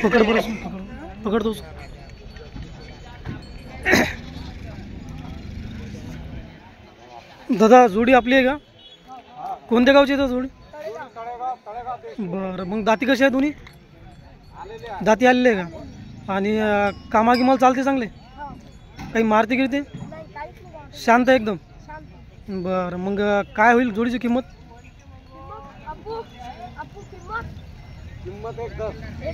पकड़ बरं पकड़ दो दादा। जोडी आपली आहे का? कोणत्या गावची आहे जोडी? बरं, मग दाती कशी आहे दोन्ही? दाती आलेले आहे का? आणि कामा गिमाला चालते चांगले? काही मारते गिरते? शांत आहे एकदम? बरं, मग काय होईल जोडीची किंमत?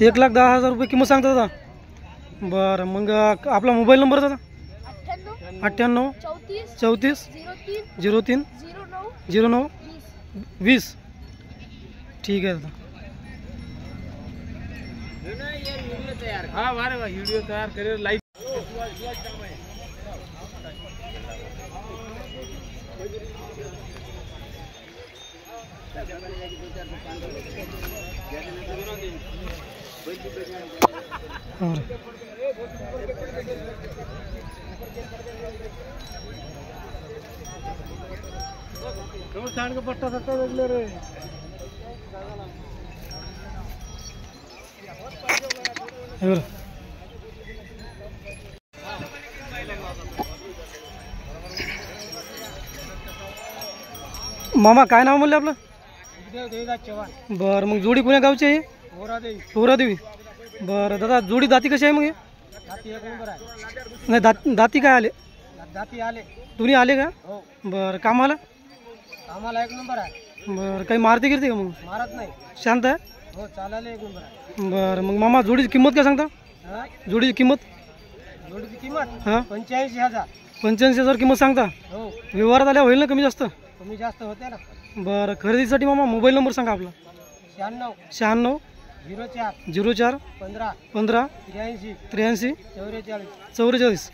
1,10,000 रुपये किंमत सांगता दादा? बरं, मग आपला मोबाईल नंबर दादा? 98 34 03 09 20। ठीक आहे दादा। हाँ वारे वाह वीडियो तैयार करे लाइक का पट्टा सकता वेगले रे मामा काय नाव म्हणले आपलं? चव्हाण। बरं, मग जोडी कोण्या गावची आहे? पोरादेवी। बरं दादा, जोडी दाती कशी आहे मग? नाही दाती काय आले? दाती आले दोन्ही आले का? हो। बरं, कामाला? आम्हाला 1 नंबर आहे। बरं, काही मारते गिरते का मग? मारत नाही, शांत आहे? हो चालायला 1 नंबर आहे। बरं, मग मामा जोडीची किंमत काय सांगता? जोडीची किंमत? जोडीची किंमत हां 85,000। 85,000 किंमत सांगता? हो। व्यवहारात आल्या होईल ना कमी जास्त? कमी जास्त होते ना। बरं, खरेदीसाठी मामा मोबाईल नंबर सांगा आपला? 96 04 04 15 15 83 83 44 44।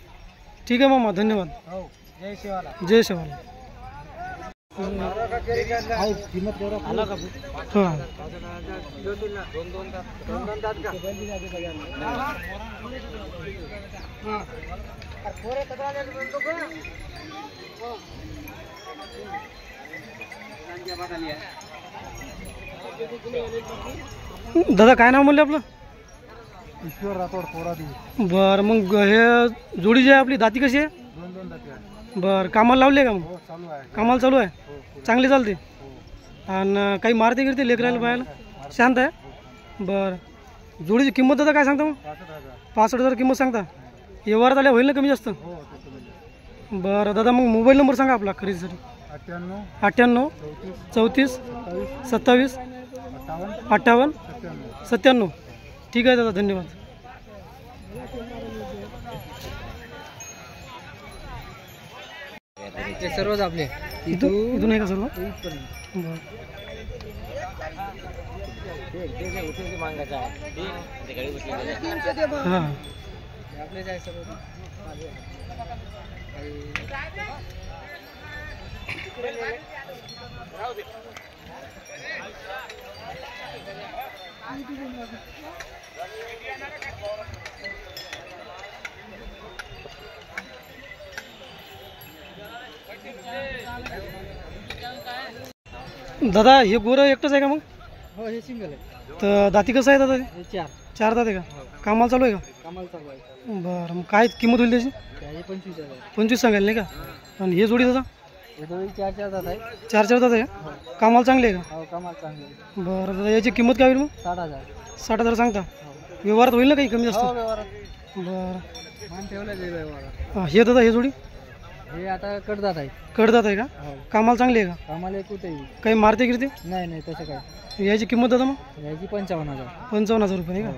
ठीक आहे मामा, धन्यवाद। हो, जय शिवाला। जय शिवाला। आला का? हां दादा, काय नाव म्हणले आपलं? ईश्वर राठोड पोरादेवी। बरं, मग हे जोडी जी आहे आपली दाती कशी आहे? 2 दाती आहे। बरं, कामाला लावले का? मग हो चालू आहे। कामाला चालू आहे? चांगली चालते? आणि काही मारते गिरते लेकरायला बायला? शांत आहे? बरं, जोडीची किंमत दादा काय सांगता मग? 65,000 किंमत सांगता? व्यवहारात आल्या होईल ना कमी जास्त? बरं दादा, मग मोबाईल नंबर सांगा आपला खरेदीसाठी? 98 34 27 58 97। ठीक आहे दादा, धन्यवाद। सर्वच आपले इथून आहे का सर्व? हां दादा, हे गोरं एकटंच आहे का मग? हो, हे सिंगल आहे। तर दाती कसं आहे दादा? हे 4 4 दात आहे का? कामाला चालू आहे का? कामाला चालू आहे। बरं, मग काय किंमत होईल त्याची? 25,000। 25 सांगायला नाही का? आणि हे जोडी दादा? हे दोन्ही 4 दात आहे। 4 दात आहे का? कामाला चांगले आहे का? हो, कामाला चांगले। बरं दादा, याची किंमत काय होईल मग? 60,000। 60,000 सांगता? व्यवहारात होईल ना काही कमी जास्त? हो, व्यवहारात बरं, मान ठेवलं जे व्यवहारात। हे दादा, हे जोडी हे आता कडदात आहे। कडदात आहे का? हो, कामाला चांगली आहे का? कामाला कुठे काही मारते गिरते? नाही तसं काय। याची किंमत दादा मग? याची 55,000। 55,000 रुपये नाही का?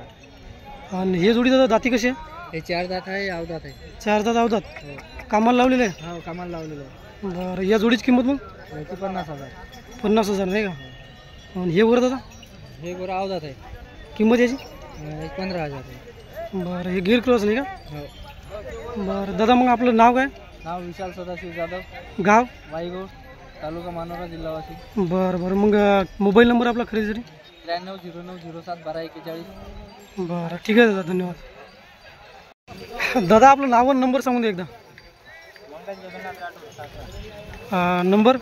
आणि हे जोडी दादा दाती कशी आहे? हे 4 दात आहे, अवदात आहे। 4 दात अवदात? हो, कामाला लावलेलं आहे? हो कामाला लावलेलं आहे। बरं, या जोडीची किंमत मग? याची 50,000। 50,000 नाही का? आणि हे वर दादा? हे गोरा अवदात आहे। किंमत याची? 15,000. बरं हे गिर क्रॉस नाही का? हो. बरं दादा मग आपलं नाव काय? नाव विशाल सदाशिव जाधव, गाव? वाईगोड, तालुका मानोरा, जिल्हा वाशिम. बरं बरं मग मोबाईल नंबर आपला खरेदीसाठी? 9309071241. बरं ठीक आहे दादा, धन्यवाद. दादा आपलं नाव आणि नंबर सांगून द्या एकदा. नंबर?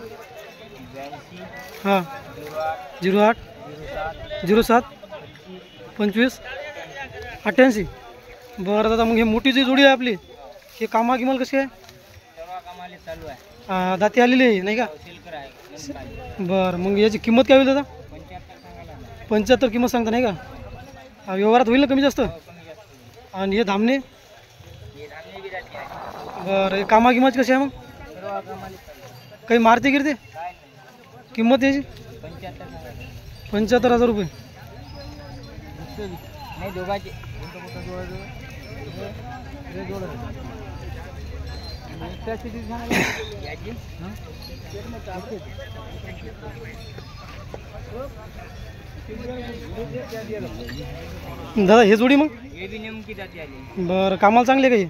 हां 08 07 25 88. बरं दादा मग हे मोठी जी जोडी आहे आपली, हे कामा किमाल कशी आहे? चालू आहे. दाती आलेली आहे नाही का? बरं मग याची किंमत काय होईल दादा? 75 किंमत सांगता नाही का? व्यवहारात होईल ना कमी जास्त? आणि हे धामणे? बरं हे कामा किंमत कशी आहे मग? काही मारते गिरते? किंमत याची? 75,000 रुपये. नाही दोघांचे. दादा हे जोडी मग? हे बी नेमकी जाती आली. बरं कामाला चांगले का हे?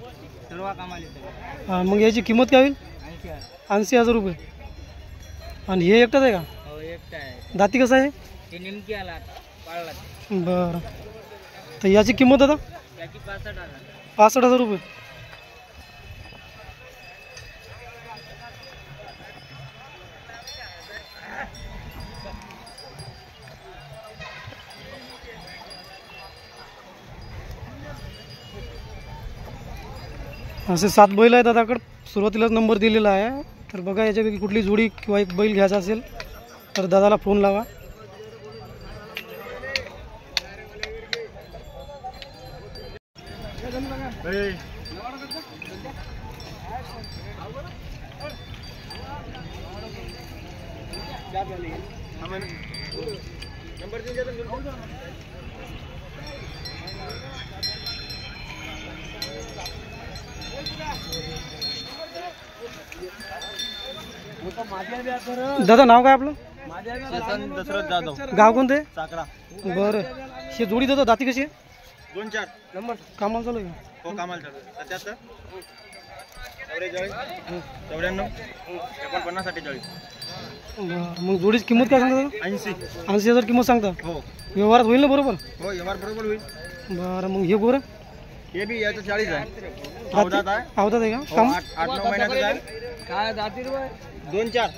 सर्व कामाले सगळे. मग याची किंमत काय होईल? 80,000 रुपये. आणि हे एकटाच आहे का? हो एकटा आहे. दाती कसं आहे? ते नेमकी आला पाळला. बरं तर याची किंमत दादा? त्याची 65,000. 65,000 रुपये. असे 7 बैल आहेत दादाकडे. सुरुवातीलाच नंबर दिलेला आहे. तर बघा याच्यापैकी कुठली जोडी किंवा एक बैल घ्यायचा असेल तर दादाला फोन लावा. दादा नाव काय आपलं? दशरथ जाधव, गाव कोणते? साकरा. बरं ही जोडी दादा दाती कशी आहे? 2-4 नंबर कामाला चालू आहे का? हो कामाला चालू. 77 94 49 48. बरं मग जोडीची किंमत काय सांगता दादा? 80,000 किंमत सांगता. हो व्यवहारात होईल ना बरोबर? हो व्यवहार बरोबर होईल. बरं मग हे गोरं हे बी याचं 40 आहे. अवधात आहे. आवतात आहे का? काम 8-9 महिन्याचं आहे. काय जाती 2-4.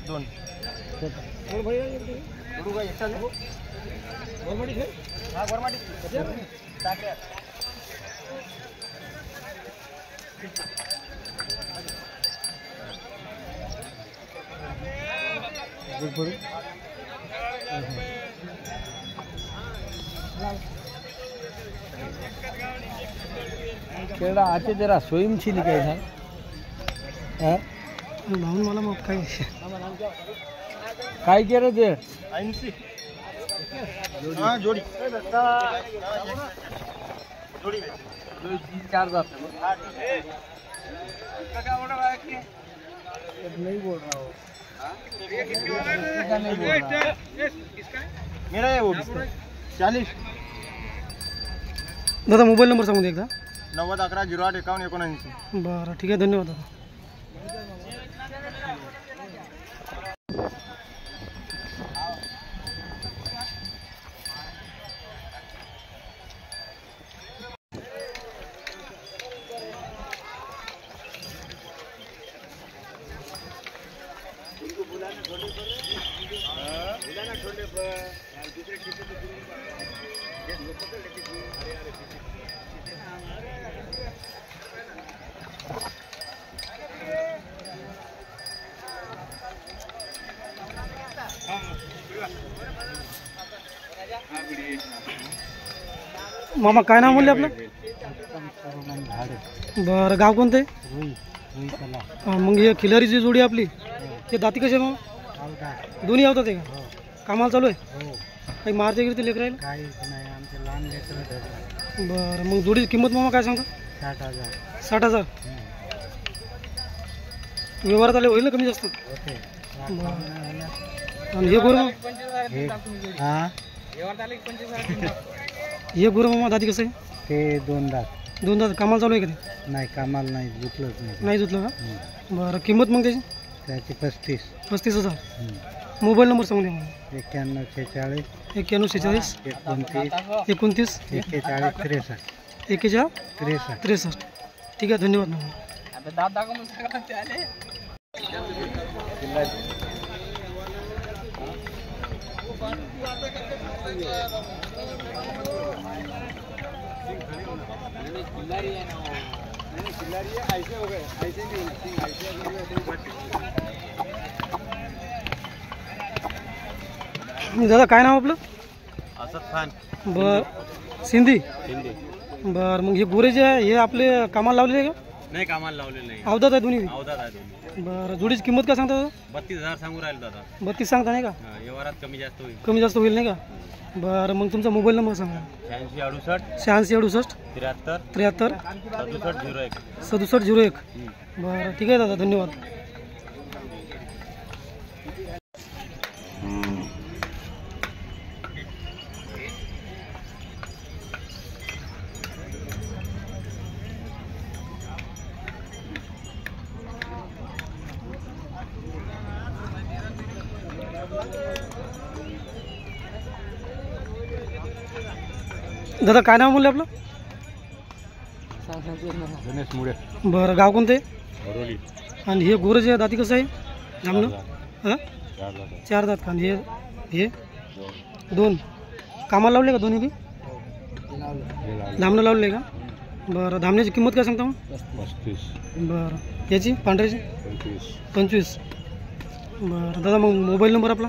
दोन. केळा आते जरा स्वयंशील काय सांग. भाऊन मला मग काय काय केलं ते 80. हां जोडी जोडी 4 जात नहीं बोल रहा हो. मेरा है वो 40. दादा मोबाईल नंबर सांगून दे एकदा. 90 11 08 51 79. बरं ठीक आहे, धन्यवाद दादा. मामा काय नाव म्हणले आपलं? बरं गाव कोणतं आहे? मग हे खिलारीची जोडी आपली ते दाती कसे मग? दोन्ही आवतात आहे का? कामाला चालू आहे? काही मारते गिरते लेकर राहील? बरं मग जोडीची किंमत मामा काय सांगता? 60,000 व्यवहारात आले होईल ना कमी जास्त. आणि हे गुरु हे गुरु मामा दादी कसं आहे? ते 2 दात. 2 दात. कामाला चालू आहे का ते? नाही, कामाला नाही, जुतलंच नाही. नाही जुतलं का? बरं. किंमत मग त्याची? त्याची 35. 35,000. मोबाईल नंबर सांगू द्या मला. 91 46 91 46 29 29 41 63. 41 63. 63. ठीक आहे, धन्यवाद मामा. दादा काय नाव आपलं? असद खान. बर. सिंधी. बर. मग हे गोरे जे आहे हे आपले कामाला लावलेले आहे का? नाही, कामाला लावलेलं नाही. अवधात आहे दोन्ही? अवधात आहे दोन्ही. बरं. जोडीची किंमत काय सांगता दादा? 32,000 सांगू राहिले दादा. 32 सांगता नाही का? व्यवहारात कमी जास्त होईल. कमी जास्त होईल नाही का? बरं. मग तुमचा मोबाईल नंबर सांगा. 86 68 86 68 73 73 67 01. 67 01. बरं. ठीक आहे दादा, धन्यवाद. दादा काय नाव म्हणलं आपलं? गणेश मुळे. बरं. गाव कोणतं आहे? बरोली. आणि हे गोरं जे दाती कसं आहे? जामलं? हां, 4 दात. आणि हे 2 कामाला लावले का दोन्ही बी? धामणं लावले का? बरं. धामण्याची किंमत काय सांगता मग? 35. बरं. याची पांढऱ्याची? 25. बरं. दादा मग मोबाईल नंबर आपला?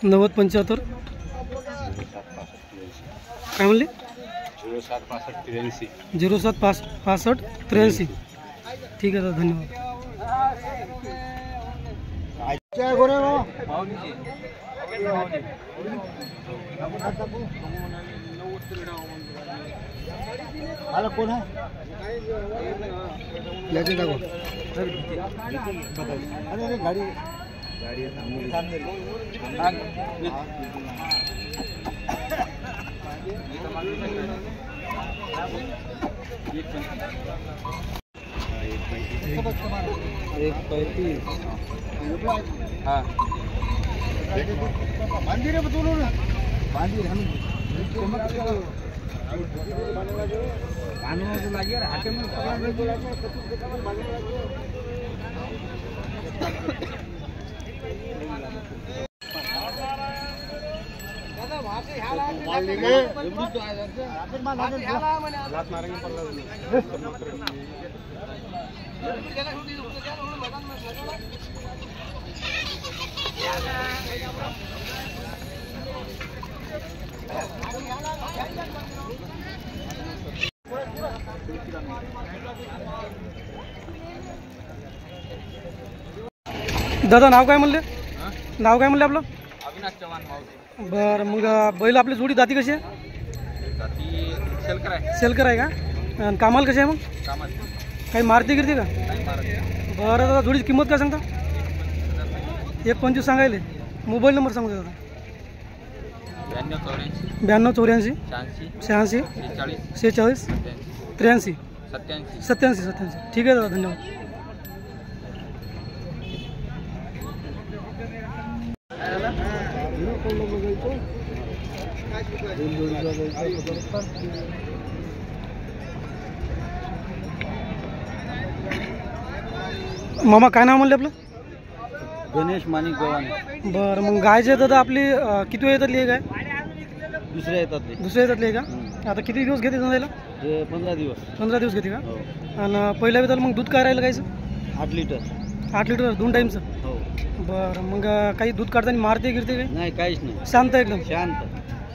90 75 काय म्हणले? 07 65 83. ठीक आहे दादा, धन्यवाद. कोण आहे? गाडी मंदिर दादा नाव काय म्हणले? नाव काय म्हणले आपलं? अविनाश चव्हाण मावशी. बरं. मग बैल आपली जोडी दाती कशी आहे? ती शेलकर आहे. सेलकर आहे का? आणि कामाला कशी आहे मग? कामात काही मारती गिरती का? नाही मारत. बरं दादा, जोडीची किंमत काय सांगता? 1.25 सांगायले. मोबाईल नंबर सांगू दादा. 92 84 86 86 46 46 87 87. ठीक आहे दादा, धन्यवाद. मामा काय नाव म्हणले आपलं? गणेश माणिक गव्हाणे. बरं. मग गाय जे दादा आपली किती येतातली आहे गाय? दुसऱ्या येतात ते. दुसऱ्या येतातली आहे का? आता किती दिवस घेते जायला? 15 दिवस. 15 दिवस घेते का? हो. आणि पहिल्या वेळेला मग दूध काय राहिलं गायचं? 8 लिटर. 8 लिटर 2 टाईमचं? हो. बरं. मग काही दूध काढताना मारते गिरते काही? नाही, काहीच नाही, शांत आहे एकदम? शांत.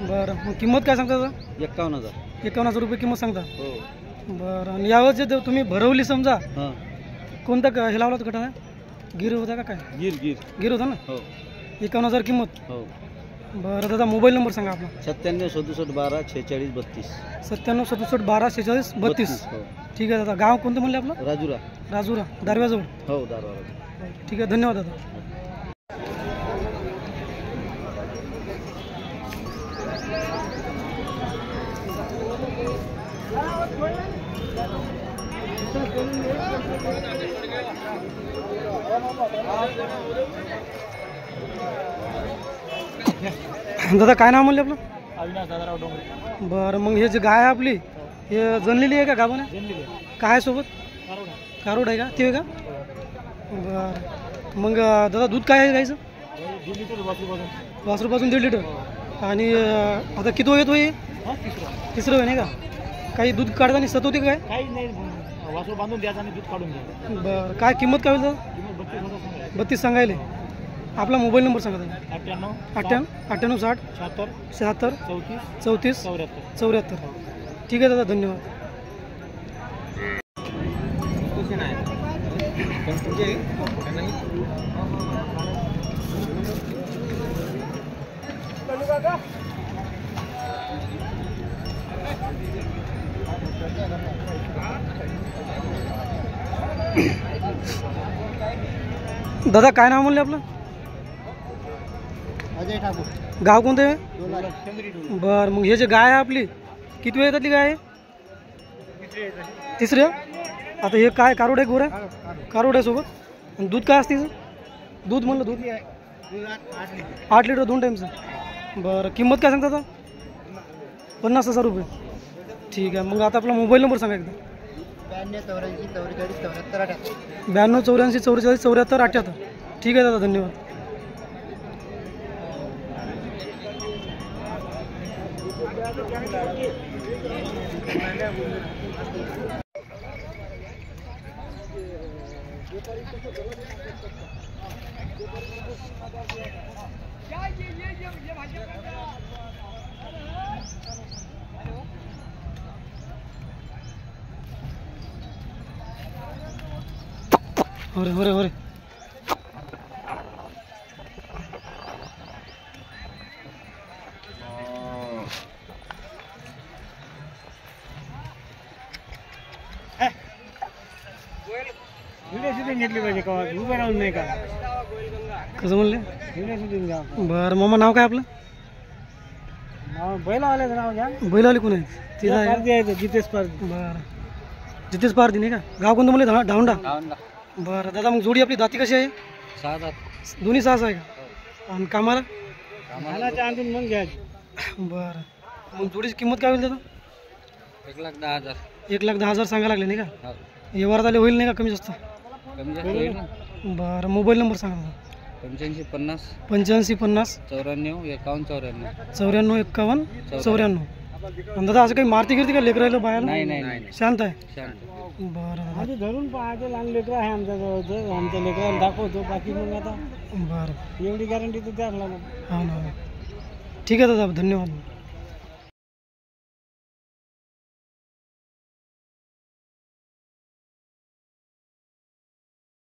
बरं. मग किंमत काय सांगता दादा? 51,000. 51,000 रुपये किंमत सांगता? हो. बरं. आणि यावर जे तुम्ही भरवली समजा, हां. कोणता हे लावला होता गटाने? गिर होता का काय? गिर गिर. गिर होता ना? हो. 51,000 किंमत. हो. बरं दादा मोबाईल नंबर सांगा आपला. 97 67 12 46 32. 97 67 12 46 32. हो. ठीक आहे दादा. गाव कोणतं म्हणले आपलं? राजुरा. राजुरा दारव्याजवळ. हो दारवाडा. ठीक आहे धन्यवाद दादा. दादा काय नाव म्हणले आपलं? अविनाश दादाराव डोंगरे. बरं मग हे जे गाय आहे आपली हे जनलेली आहे का गाभण आहे? काय आहे सोबत? कारोड आहे का? ते आहे का? बरं मग दादा दूध काय आहे गायचं? 2 लिटर वासरूपासून 1.5 लिटर. आणि आता किती येतो हे? तिसरं आहे नाही का? काही दूध काढताना सत होते काय? काही नाही, वासरू बांधून द्यायचं आणि दूध काढून द्यायचं. बरं काय किंमत काय होईल दादा? किंमत 32,000 32 सांगायले. आपला मोबाईल नंबर सांगा दादा. 98 98 60 76 76 34 34 74. 74. ठीक आहे दादा धन्यवाद. दादा काय नाव म्हणले आपलं? अजय ठाकूर. गाव कोणतं आहे? बरं मग हे जे गाय आहे आपली किती वेळ येतातली गाय आहे? तिसऱ्या. आता हे काय कारोड आहे? गोर आहे? कारोड आहे सोबत. आणि दूध काय असते हिचं? दूध म्हणलं दूध 8 लिटर 2 टाईमचं. बरं किंमत काय सांगता आता? 50,000 रुपये. ठीक आहे मग आता आपला मोबाईल नंबर सांगा एकदा. 92 84 44 74 78. ठीक आहे दादा धन्यवाद. होरे होरे होरे. व्हिडिओ शूटिंग घेतली पाहिजे का? उभं राहून नाही का? कसं म्हणले? व्हिडिओ शूटिंग घ्या. बरं मामा नाव काय आपलं? बैलावाल्याचं नाव घ्या. बैलवाले कोण आहे? तिथं आहे का? स्पर्धी आहे जितेश स्पर्धी. बरं जिथेच पारदी नाही का? गाव कोणतं म्हणले? धावंडा. बरं दादा मग जोडी आपली दाती कशी आहे? 6 दात. दोन्ही 6 आहे का? आणि कामाला? हालाच्या आणून मग घ्यायची. बरं मग जोडीची किंमत काय होईल दादा? 1,10,000. 1,10,000 सांगायला लागले नाही का? व्यवहारात आले होईल नाही का कमी जास्त? कमी जास्त होईल ना. बरं मोबाईल नंबर सांगा दादा. 85 50 85 50 94 51 94 94. 51 94. आणि दादा असं काही मारती गिरती का लेकरायला बाहेर? नाही नाही नाही. शांत आहे. शांत. बरं दादा. आधी धरून पाहायचे. लहान लेकरं आहे आमच्याजवळ. आमच्या लेकराला दाखवतो. बाकी मग आता बरं एवढी गॅरंटी तर द्यायला लागेल. हो ना. ठीक आहे दादा धन्यवाद.